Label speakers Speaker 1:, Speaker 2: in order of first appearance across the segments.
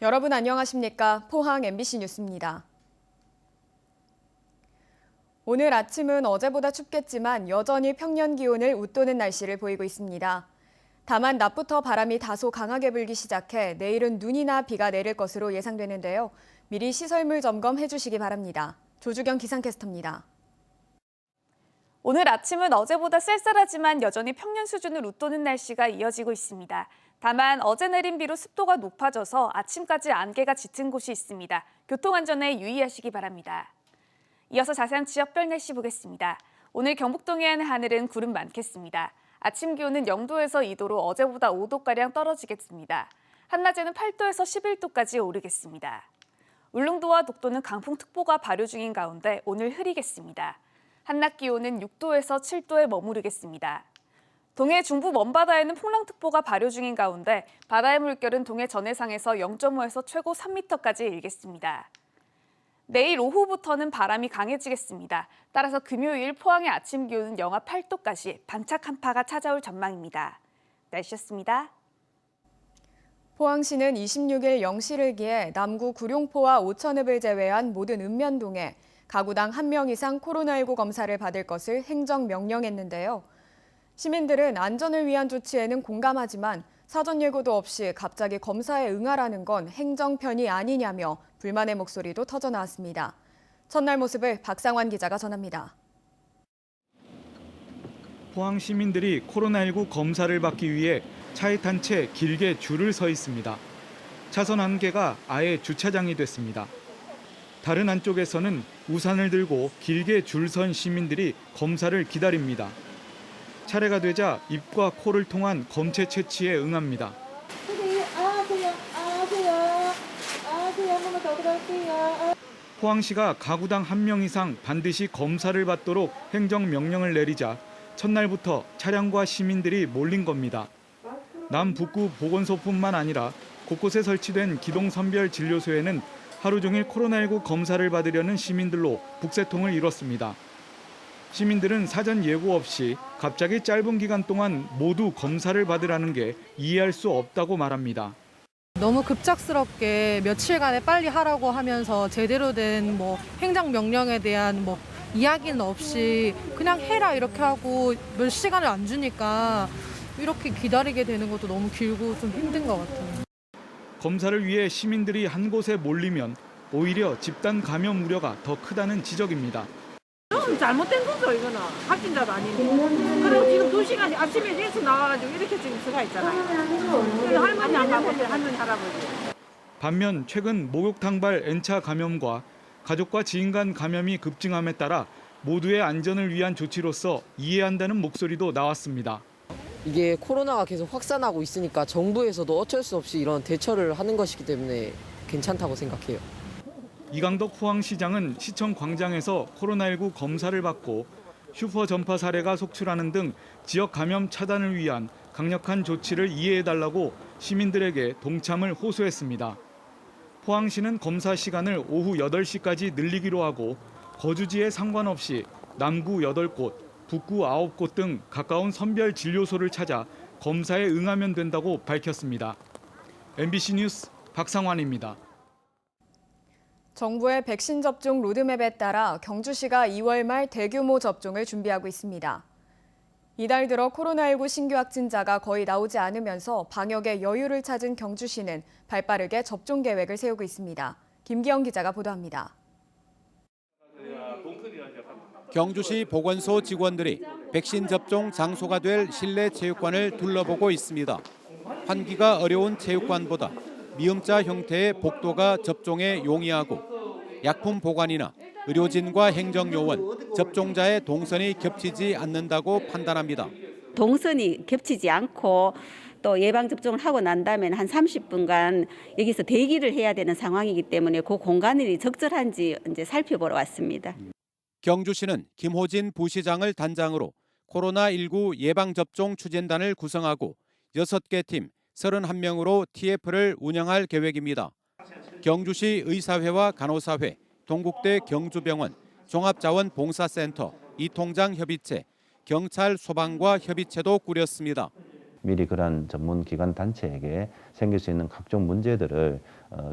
Speaker 1: 여러분 안녕하십니까? 포항 MBC 뉴스입니다. 오늘 아침은 어제보다 춥겠지만 여전히 평년 기온을 웃도는 날씨를 보이고 있습니다. 다만 낮부터 바람이 다소 강하게 불기 시작해 내일은 눈이나 비가 내릴 것으로 예상되는데요. 미리 시설물 점검해 주시기 바랍니다. 조주경 기상캐스터입니다.
Speaker 2: 오늘 아침은 어제보다 쌀쌀하지만 여전히 평년 수준을 웃도는 날씨가 이어지고 있습니다. 다만 어제 내린 비로 습도가 높아져서 아침까지 안개가 짙은 곳이 있습니다. 교통안전에 유의하시기 바랍니다. 이어서 자세한 지역별 날씨 보겠습니다. 오늘 경북 동해안 하늘은 구름 많겠습니다. 아침 기온은 0도에서 2도로 어제보다 5도가량 떨어지겠습니다. 한낮에는 8도에서 11도까지 오르겠습니다. 울릉도와 독도는 강풍특보가 발효 중인 가운데 오늘 흐리겠습니다. 한낮 기온은 6도에서 7도에 머무르겠습니다. 동해 중부 먼바다에는 풍랑특보가 발효 중인 가운데 바다의 물결은 동해 전해상에서 0.5에서 최고 3m까지 일겠습니다. 내일 오후부터는 바람이 강해지겠습니다. 따라서 금요일 포항의 아침 기온은 영하 8도까지 반짝 한파가 찾아올 전망입니다. 날씨였습니다.
Speaker 1: 포항시는 26일 0시를 기해 남구 구룡포와 오천읍을 제외한 모든 읍면동에 가구당 1명 이상 코로나19 검사를 받을 것을 행정명령했는데요. 시민들은 안전을 위한 조치에는 공감하지만 사전 예고도 없이 갑자기 검사에 응하라는 건 행정편이 아니냐며 불만의 목소리도 터져나왔습니다. 첫날 모습을 박상환 기자가 전합니다.
Speaker 3: 포항 시민들이 코로나19 검사를 받기 위해 차에 탄 채 길게 줄을 서 있습니다. 차선 한 개가 아예 주차장이 됐습니다. 다른 한쪽에서는 우산을 들고 길게 줄 선 시민들이 검사를 기다립니다. 차례가 되자 입과 코를 통한 검체 채취에 응합니다. 포항시가 가구당 1명 이상 반드시 검사를 받도록 행정명령을 내리자 첫날부터 차량과 시민들이 몰린 겁니다. 남북구 보건소뿐만 아니라 곳곳에 설치된 기동선별 진료소에는 하루 종일 코로나19 검사를 받으려는 시민들로 북새통을 이뤘습니다. 시민들은 사전 예고 없이 갑자기 짧은 기간 동안 모두 검사를 받으라는 게 이해할 수 없다고 말합니다.
Speaker 4: 너무 급작스럽게 며칠간에 빨리 하라고 하면서 제대로 된 행정명령에 대한 이야기는 없이 그냥 해라 이렇게 하고 몇 시간을 안 주니까 이렇게 기다리게 되는 것도 너무 길고 좀 힘든 것 같아요.
Speaker 3: 검사를 위해 시민들이 한 곳에 몰리면 오히려 집단 감염 우려가 더 크다는 지적입니다.
Speaker 5: 좀 잘못된 거죠, 이거는. 확진자도 아닌데. 그리고 지금 2시간이 아침에 일찍 나와가지고 이렇게 지금 수가 있잖아요. 할머니 안 가보세요, 할머니, 할아버지.
Speaker 3: 반면 최근 목욕탕발 N차 감염과 가족과 지인 간 감염이 급증함에 따라 모두의 안전을 위한 조치로서 이해한다는 목소리도 나왔습니다.
Speaker 6: 이게 코로나가 계속 확산하고 있으니까 정부에서도 어쩔 수 없이 이런 대처를 하는 것이기 때문에 괜찮다고 생각해요.
Speaker 3: 이강덕 포항시장은 시청 광장에서 코로나19 검사를 받고 슈퍼 전파 사례가 속출하는 등 지역 감염 차단을 위한 강력한 조치를 이해해달라고 시민들에게 동참을 호소했습니다. 포항시는 검사 시간을 오후 8시까지 늘리기로 하고 거주지에 상관없이 남구 8곳, 북구 9곳 등 가까운 선별 진료소를 찾아 검사에 응하면 된다고 밝혔습니다. MBC 뉴스 박상환입니다.
Speaker 1: 정부의 백신 접종 로드맵에 따라 경주시가 2월 말 대규모 접종을 준비하고 있습니다. 이달 들어 코로나19 신규 확진자가 거의 나오지 않으면서 방역에 여유를 찾은 경주시는 발빠르게 접종 계획을 세우고 있습니다. 김기영 기자가 보도합니다.
Speaker 7: 경주시 보건소 직원들이 백신 접종 장소가 될 실내 체육관을 둘러보고 있습니다. 환기가 어려운 체육관보다 미음자 형태의 복도가 접종에 용이하고 약품 보관이나 의료진과 행정요원, 접종자의 동선이 겹치지 않는다고 판단합니다.
Speaker 8: 동선이 겹치지 않고 또 예방접종을 하고 난 다음에 한 30분간 여기서 대기를 해야 되는 상황이기 때문에 그 공간이 적절한지 이제 살펴보러 왔습니다.
Speaker 7: 경주시는 김호진 부시장을 단장으로 코로나19 예방접종 추진단을 구성하고 6개 팀 31명으로 TF를 운영할 계획입니다. 경주시 의사회와 간호사회, 동국대 경주병원, 종합자원봉사센터, 이통장 협의체, 경찰 소방과 협의체도 꾸렸습니다.
Speaker 9: 미리 그러한 전문 기관 단체에게 생길 수 있는 각종 문제들을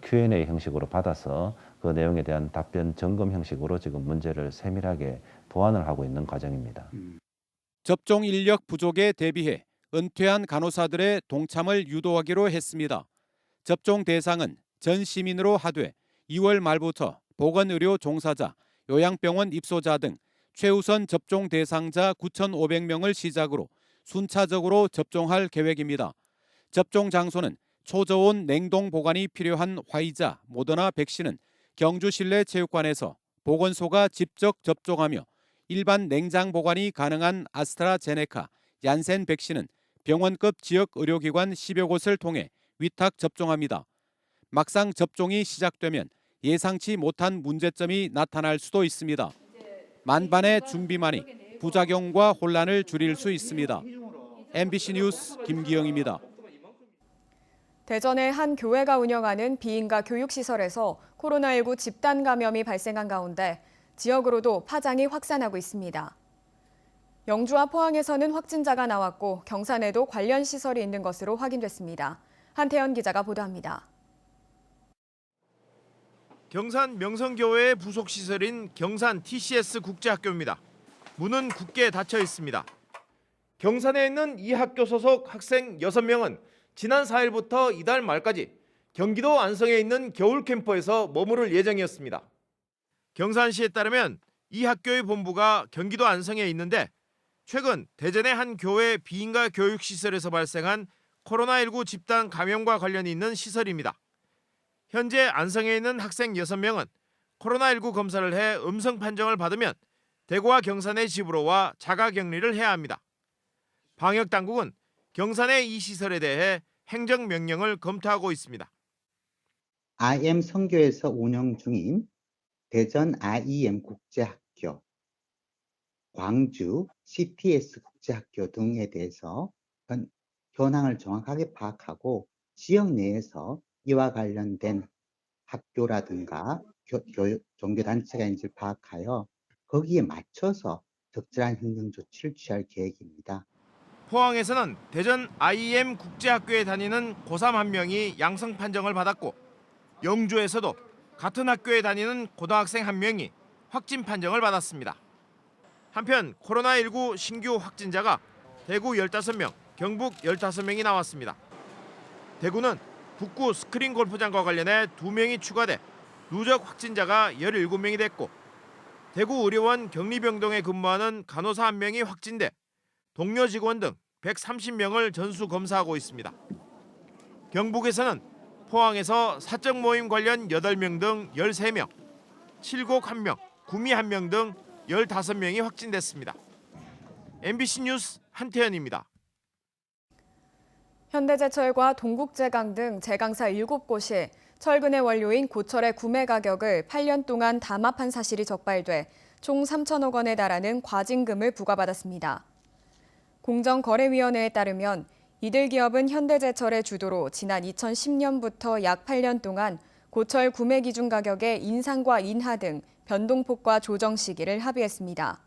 Speaker 9: Q&A 형식으로 받아서 그 내용에 대한 답변 점검 형식으로 지금 문제를 세밀하게 보완을 하고 있는 과정입니다.
Speaker 7: 접종 인력 부족에 대비해 은퇴한 간호사들의 동참을 유도하기로 했습니다. 접종 대상은 전 시민으로 하되 2월 말부터 보건의료 종사자, 요양병원 입소자 등 최우선 접종 대상자 9,500명을 시작으로 순차적으로 접종할 계획입니다. 접종 장소는 초저온 냉동 보관이 필요한 화이자, 모더나 백신은 경주 실내 체육관에서 보건소가 직접 접종하며 일반 냉장 보관이 가능한 아스트라제네카, 얀센 백신은 병원급 지역 의료기관 10여 곳을 통해 위탁 접종합니다. 막상 접종이 시작되면 예상치 못한 문제점이 나타날 수도 있습니다. 만반의 준비만이 부작용과 혼란을 줄일 수 있습니다. MBC 뉴스 김기영입니다.
Speaker 1: 대전의 한 교회가 운영하는 비인가 교육시설에서 코로나19 집단 감염이 발생한 가운데 지역으로도 파장이 확산하고 있습니다. 영주와 포항에서는 확진자가 나왔고 경산에도 관련 시설이 있는 것으로 확인됐습니다. 한태현 기자가 보도합니다.
Speaker 10: 경산 명성교회의 부속시설인 경산 TCS 국제학교입니다. 문은 굳게 닫혀 있습니다. 경산에 있는 이 학교 소속 학생 6명은 지난 4일부터 이달 말까지 경기도 안성에 있는 겨울 캠프에서 머무를 예정이었습니다. 경산시에 따르면 이 학교의 본부가 경기도 안성에 있는데 최근 대전의 한 교회 비인가 교육시설에서 발생한 코로나19 집단 감염과 관련이 있는 시설입니다. 현재 안성에 있는 학생 6명은 코로나19 검사를 해 음성 판정을 받으면 대구와 경산의 집으로 와 자가격리를 해야 합니다. 방역당국은 경산의 이 시설에 대해 행정명령을 검토하고 있습니다.
Speaker 11: IM 선교에서 운영 중인 대전 IEM 국제학교, 광주 CTS 국제학교 등에 대해서 현황을 정확하게 파악하고 지역 내에서 이와 관련된 학교라든가 종교단체가 파악하여 거기에 맞춰서 적절한 행정조치를 취할 계획입니다.
Speaker 10: 포항에서는 대전 IEM 국제학교에 다니는 고3 한 명이 양성 판정을 받았고 영주에서도 같은 학교에 다니는 고등학생 한 명이 확진 판정을 받았습니다. 한편 코로나19 신규 확진자가 대구 15명, 경북 15명이 나왔습니다. 대구는 북구 스크린 골프장과 관련해 2명이 추가돼 누적 확진자가 17명이 됐고 대구 의료원 격리병동에 근무하는 간호사 1명이 확진돼 동료 직원 등 130명을 전수 검사하고 있습니다. 경북에서는 포항에서 사적 모임 관련 8명 등 13명, 칠곡 1명, 구미 1명 등 15명이 확진됐습니다. MBC 뉴스 한태현입니다.
Speaker 1: 현대제철과 동국제강 등 제강사 7곳이 철근의 원료인 고철의 구매 가격을 8년 동안 담합한 사실이 적발돼 총 3천억 원에 달하는 과징금을 부과받았습니다. 공정거래위원회에 따르면 이들 기업은 현대제철의 주도로 지난 2010년부터 약 8년 동안 고철 구매 기준 가격의 인상과 인하 등 변동폭과 조정 시기를 합의했습니다.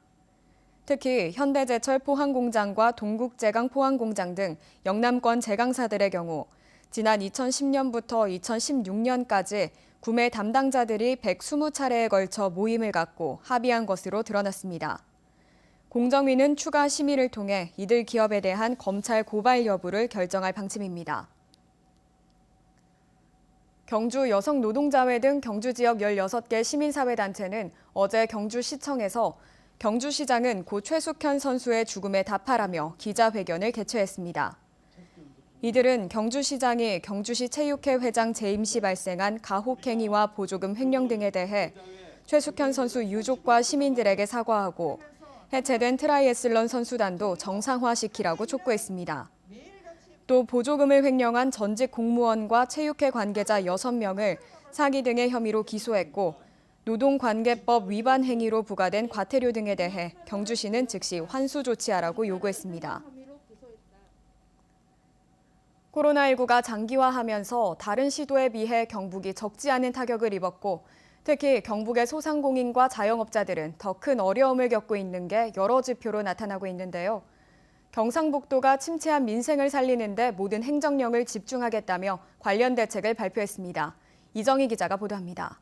Speaker 1: 특히 현대제철 포항공장과 동국제강 포항공장 등 영남권 제강사들의 경우 지난 2010년부터 2016년까지 구매 담당자들이 120차례에 걸쳐 모임을 갖고 합의한 것으로 드러났습니다. 공정위는 추가 심의를 통해 이들 기업에 대한 검찰 고발 여부를 결정할 방침입니다. 경주 여성노동자회 등 경주 지역 16개 시민사회단체는 어제 경주시청에서 경주시장은 고 최숙현 선수의 죽음에 답하라며 기자회견을 개최했습니다. 이들은 경주시장이 경주시 체육회 회장 재임 시 발생한 가혹행위와 보조금 횡령 등에 대해 최숙현 선수 유족과 시민들에게 사과하고 해체된 트라이애슬론 선수단도 정상화시키라고 촉구했습니다. 또 보조금을 횡령한 전직 공무원과 체육회 관계자 6명을 사기 등의 혐의로 기소했고 노동관계법 위반 행위로 부과된 과태료 등에 대해 경주시는 즉시 환수 조치하라고 요구했습니다. 코로나19가 장기화하면서 다른 시도에 비해 경북이 적지 않은 타격을 입었고 특히 경북의 소상공인과 자영업자들은 더 큰 어려움을 겪고 있는 게 여러 지표로 나타나고 있는데요. 경상북도가 침체한 민생을 살리는 데 모든 행정력을 집중하겠다며 관련 대책을 발표했습니다. 이정희 기자가 보도합니다.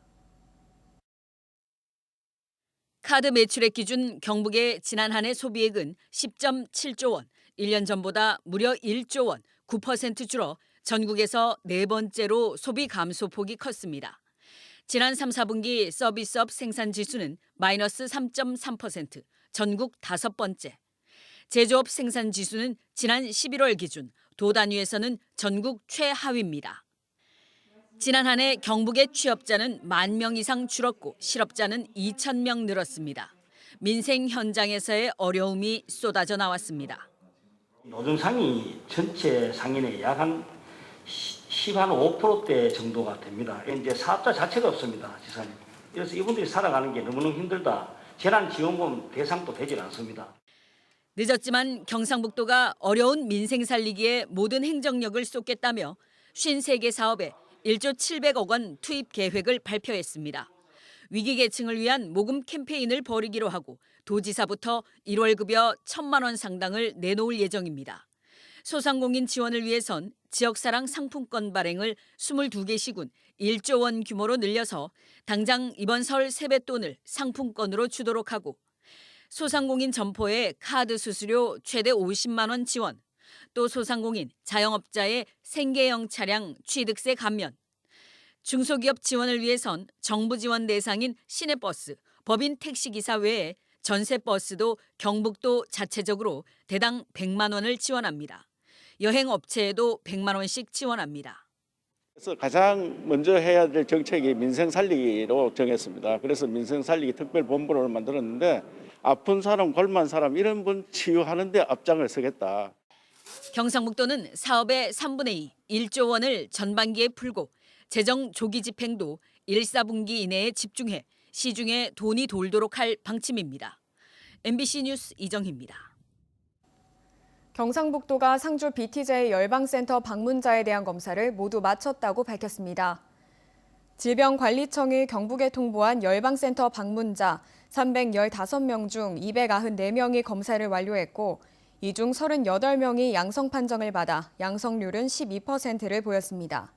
Speaker 12: 카드 매출액 기준 경북의 지난 한 해 소비액은 10.7조 원, 1년 전보다 무려 1조 원, 9% 줄어 전국에서 네 번째로 소비 감소폭이 컸습니다. 지난 3, 4분기 서비스업 생산 지수는 마이너스 3.3%, 전국 다섯 번째. 제조업 생산 지수는 지난 11월 기준 도 단위에서는 전국 최하위입니다. 지난 한 해 경북의 취업자는 10,000명 이상 줄었고 실업자는 2,000명 늘었습니다. 민생 현장에서의 어려움이 쏟아져 나왔습니다.
Speaker 13: 노동상이 전체 상인의 약 한 15%대 정도가 됩니다. 이제 사업자 자체가 없습니다, 지사님. 그래서 이분들이 살아가는 게 너무너무 힘들다. 재난지원금 대상도 되질 않습니다.
Speaker 12: 늦었지만 경상북도가 어려운 민생 살리기에 모든 행정력을 쏟겠다며 53개 사업에 1조 700억 원 투입 계획을 발표했습니다. 위기 계층을 위한 모금 캠페인을 벌이기로 하고 도지사부터 1월 급여 1,000만 원 상당을 내놓을 예정입니다. 소상공인 지원을 위해선 지역사랑 상품권 발행을 22개 시군 1조 원 규모로 늘려서 당장 이번 설 세뱃돈을 상품권으로 주도록 하고 소상공인 점포의 카드 수수료 최대 50만 원 지원, 또 소상공인, 자영업자의 생계형 차량 취득세 감면, 중소기업 지원을 위해선 정부 지원 대상인 시내버스, 법인 택시기사 외에 전세버스도 경북도 자체적으로 대당 100만 원을 지원합니다. 여행업체에도 100만 원씩 지원합니다.
Speaker 14: 그래서 가장 먼저 해야 될 정책이 민생 살리기로 정했습니다. 그래서 민생 살리기 특별본부를 만들었는데 아픈 사람, 골만 사람 이런 분 치유하는 데 앞장을 서겠다.
Speaker 12: 경상북도는 사업의 3분의 2, 1조 원을 전반기에 풀고 재정 조기 집행도 1, 4분기 이내에 집중해 시중에 돈이 돌도록 할 방침입니다. MBC 뉴스 이정희입니다.
Speaker 1: 경상북도가 상주 BTJ 열방센터 방문자에 대한 검사를 모두 마쳤다고 밝혔습니다. 질병관리청이 경북에 통보한 열방센터 방문자 315명 중 294명이 검사를 완료했고 이 중 38명이 양성 판정을 받아 양성률은 12%를 보였습니다.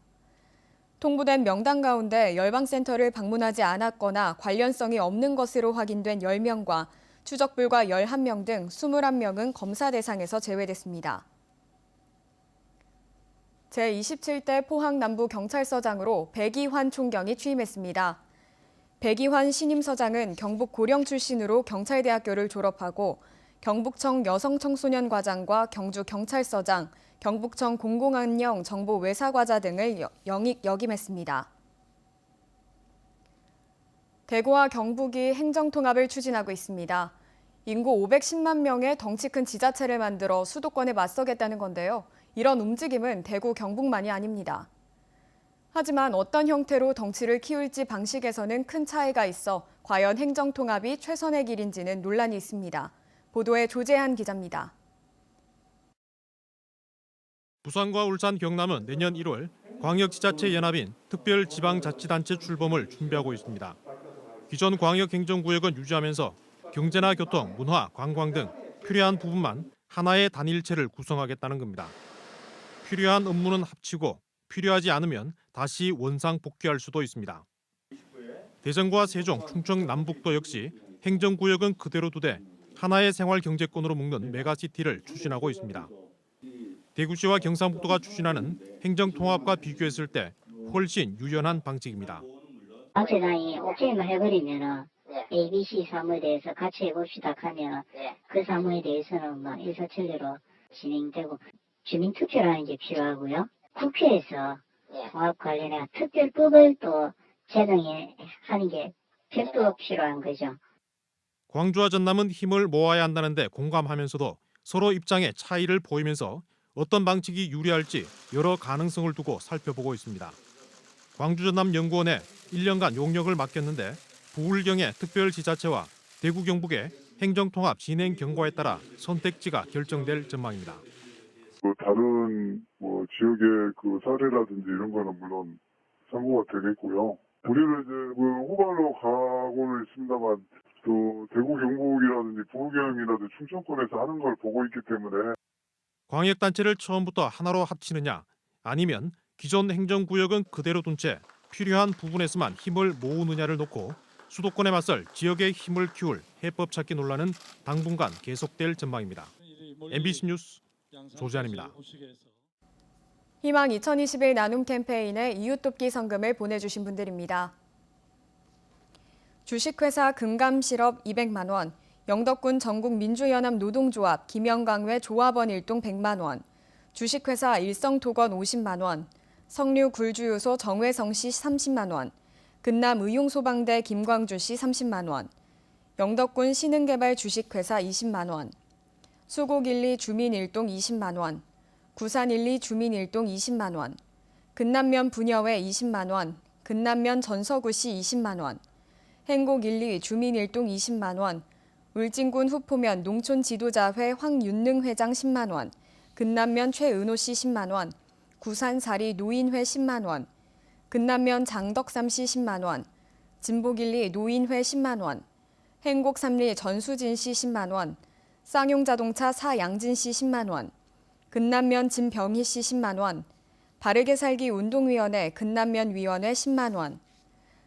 Speaker 1: 통보된 명단 가운데 열방센터를 방문하지 않았거나 관련성이 없는 것으로 확인된 10명과 추적 불과 11명 등 21명은 검사 대상에서 제외됐습니다. 제27대 포항남부경찰서장으로 백이환 총경이 취임했습니다. 백이환 신임서장은 경북 고령 출신으로 경찰대학교를 졸업하고 경북청 여성청소년과장과 경주경찰서장, 경북청 공공안녕 정보외사과자 등을 역임했습니다. 대구와 경북이 행정통합을 추진하고 있습니다. 인구 510만 명의 덩치 큰 지자체를 만들어 수도권에 맞서겠다는 건데요. 이런 움직임은 대구, 경북만이 아닙니다. 하지만 어떤 형태로 덩치를 키울지 방식에서는 큰 차이가 있어 과연 행정통합이 최선의 길인지는 논란이 있습니다. 보도에 조재한 기자입니다.
Speaker 15: 부산과 울산, 경남은 내년 1월 광역지자체 연합인 특별지방자치단체 출범을 준비하고 있습니다. 기존 광역행정구역은 유지하면서 경제나 교통, 문화, 관광 등 필요한 부분만 하나의 단일체를 구성하겠다는 겁니다. 필요한 업무는 합치고 필요하지 않으면 다시 원상 복귀할 수도 있습니다. 대전과 세종, 충청, 남북도 역시 행정구역은 그대로 두되 하나의 생활경제권으로 묶는 메가시티를 추진하고 있습니다. 대구시와 경상북도가 추진하는 행정통합과 비교했을 때 훨씬 유연한 방식입니다.
Speaker 16: 단체장이 오케이만 해버리면은 ABC 사무에 대해서 같이 해봅시다 하면 그 사무에 대해서는 일사천리로 진행되고 주민투표라는 게 필요하고요. 국회에서 통합 관련해 특별법을 또 제정하는 게 별도 필요한 거죠.
Speaker 15: 광주와 전남은 힘을 모아야 한다는데 공감하면서도 서로 입장의 차이를 보이면서 어떤 방식이 유리할지 여러 가능성을 두고 살펴보고 있습니다. 광주전남연구원에 1년간 용역을 맡겼는데 부울경의 특별지자체와 대구 경북의 행정통합 진행 경과에 따라 선택지가 결정될 전망입니다.
Speaker 17: 다른 지역의 사례라든지 이런 거는 물론 참고가 되겠고요. 우리는 이제 후반으로 가고는 있습니다만 또 대구 경북이라든지 부경이라든지 충청권에서 하는 걸 보고 있기 때문에
Speaker 15: 광역단체를 처음부터 하나로 합치느냐 아니면 기존 행정구역은 그대로 둔 채 필요한 부분에서만 힘을 모으느냐를 놓고 수도권에 맞설 지역의 힘을 키울 해법 찾기 논란은 당분간 계속될 전망입니다. MBC 뉴스 조재환입니다.
Speaker 1: 희망 2021 나눔 캠페인에 이웃돕기 성금을 보내주신 분들입니다. 주식회사 금감실업 200만 원, 영덕군 전국민주연합 노동조합 김영강회 조합원 일동 100만 원, 주식회사 일성토건 50만 원, 성류 굴주유소 정회성 씨 30만 원, 근남 의용소방대 김광주 씨 30만 원, 영덕군 신흥개발 주식회사 20만 원, 수곡 1리 주민 일동 20만 원, 구산 1리 주민 일동 20만 원, 근남면 부녀회 20만 원, 근남면 전서구 씨 20만 원, 행곡 1리 주민 일동 20만 원, 울진군 후포면 농촌 지도자회 황윤능 회장 10만 원, 근남면 최은호 씨 10만 원, 구산 사리 노인회 10만 원, 근남면 장덕삼 씨 10만 원, 진복 1리 노인회 10만 원, 행곡 3리 전수진 씨 10만 원, 쌍용자동차 사양진 씨 10만 원, 근남면 진병희 씨 10만 원, 바르게 살기 운동위원회 근남면 위원회 10만 원,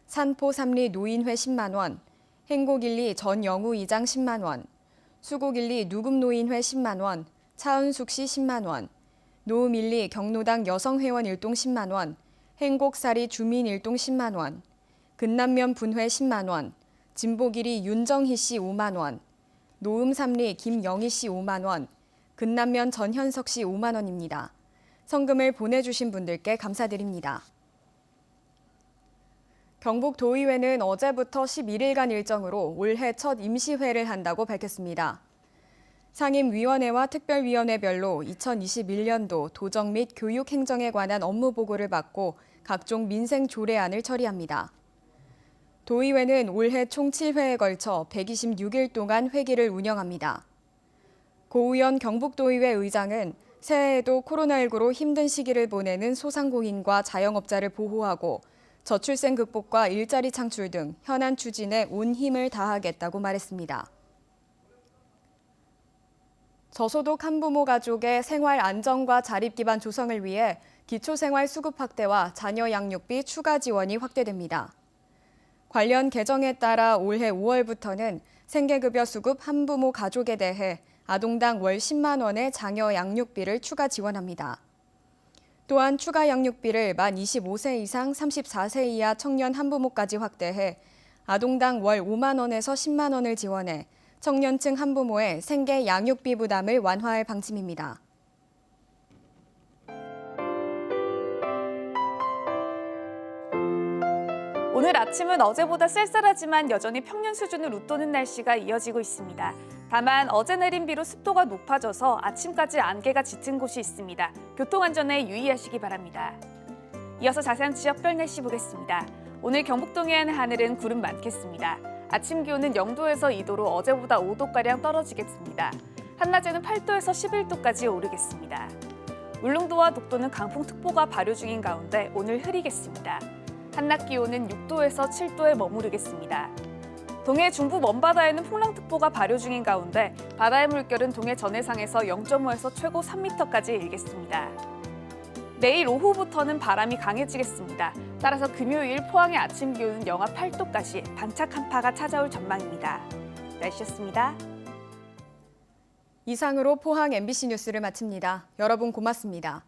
Speaker 1: 산포 3리 노인회 10만 원, 행곡 1리 전영우 이장 10만 원, 수곡 1리 누금노인회 10만 원, 차은숙 씨 10만 원, 노음 1리 경로당 여성회원 일동 10만 원, 행곡사리 주민 일동 10만 원, 근남면 분회 10만 원, 진복 1리 윤정희 씨 5만 원, 노음 3리 김영희 씨 5만 원, 근남면 전현석 씨 5만 원입니다. 성금을 보내주신 분들께 감사드립니다. 경북도의회는 어제부터 11일간 일정으로 올해 첫 임시회를 한다고 밝혔습니다. 상임위원회와 특별위원회별로 2021년도 도정 및 교육 행정에 관한 업무 보고를 받고 각종 민생 조례안을 처리합니다. 도의회는 올해 총 7회에 걸쳐 126일 동안 회기를 운영합니다. 고우연 경북도의회 의장은 새해에도 코로나19로 힘든 시기를 보내는 소상공인과 자영업자를 보호하고 저출생 극복과 일자리 창출 등 현안 추진에 온 힘을 다하겠다고 말했습니다. 저소득 한부모 가족의 생활 안정과 자립 기반 조성을 위해 기초생활 수급 확대와 자녀 양육비 추가 지원이 확대됩니다. 관련 개정에 따라 올해 5월부터는 생계급여 수급 한부모 가족에 대해 아동당 월 10만 원의 자녀 양육비를 추가 지원합니다. 또한 추가 양육비를 만 25세 이상 34세 이하 청년 한부모까지 확대해 아동당 월 5만 원에서 10만 원을 지원해 청년층 한부모의 생계 양육비 부담을 완화할 방침입니다.
Speaker 2: 오늘 아침은 어제보다 쌀쌀하지만 여전히 평년 수준을 웃도는 날씨가 이어지고 있습니다. 다만 어제 내린 비로 습도가 높아져서 아침까지 안개가 짙은 곳이 있습니다. 교통안전에 유의하시기 바랍니다. 이어서 자세한 지역별 날씨 보겠습니다. 오늘 경북 동해안 하늘은 구름 많겠습니다. 아침 기온은 0도에서 2도로 어제보다 5도가량 떨어지겠습니다. 한낮에는 8도에서 11도까지 오르겠습니다. 울릉도와 독도는 강풍특보가 발효 중인 가운데 오늘 흐리겠습니다. 한낮 기온은 6도에서 7도에 머무르겠습니다. 동해 중부 먼바다에는 풍랑특보가 발효 중인 가운데 바다의 물결은 동해 전해상에서 0.5에서 최고 3m까지 일겠습니다. 내일 오후부터는 바람이 강해지겠습니다. 따라서 금요일 포항의 아침 기온은 영하 8도까지 반짝 한파가 찾아올 전망입니다. 날씨였습니다.
Speaker 1: 이상으로 포항 MBC 뉴스를 마칩니다. 여러분 고맙습니다.